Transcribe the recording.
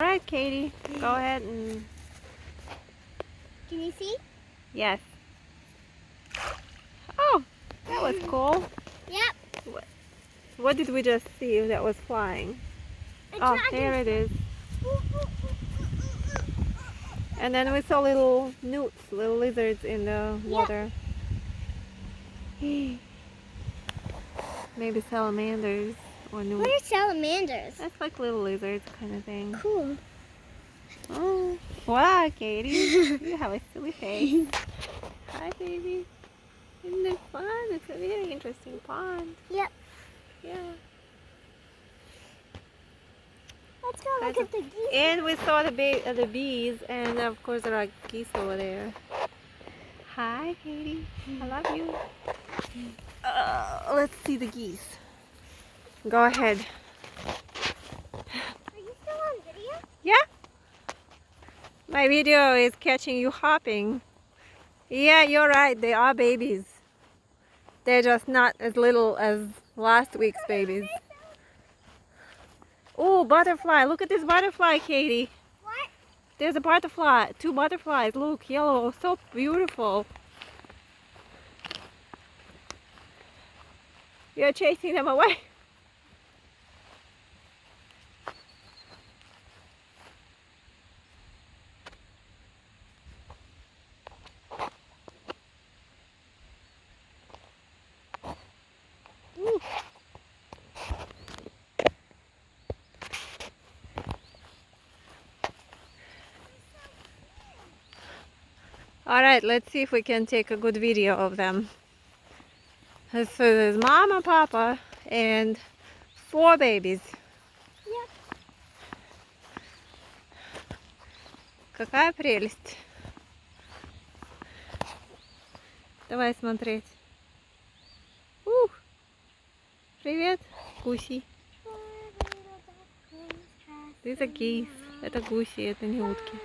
All right, Katie, go ahead and... Can you see? Yes. Oh, that was cool. Yep. What did we just see that was flying? Oh, there it is. And then we saw little newts, little lizards in the water. Maybe salamanders or newts. What are salamanders? That's like little lizards kind of thing. Cool. Oh, wow, Katie. You have a silly face. Hi, baby. Isn't it fun? It's a very interesting pond. Yep. Yeah. Let's go look at the geese. And we saw the bees, and of course there are geese over there. Hi, Katie. I love you. Let's see the geese. Go ahead. Are you still on video? Yeah. My video is catching you hopping. Yeah, you're right. They are babies. They're just not as little as last week's babies. Oh, butterfly. Look at this butterfly, Katie. What? There's a butterfly. Two butterflies. Look, yellow. So beautiful. You're chasing them away. Ooh. All right, let's see if we can take a good video of them. So there's Mama, Papa, and 4 babies. Yep. Какая прелесть. Давай смотреть. Привет, гуси. These are geese. Это гуси, это не утки.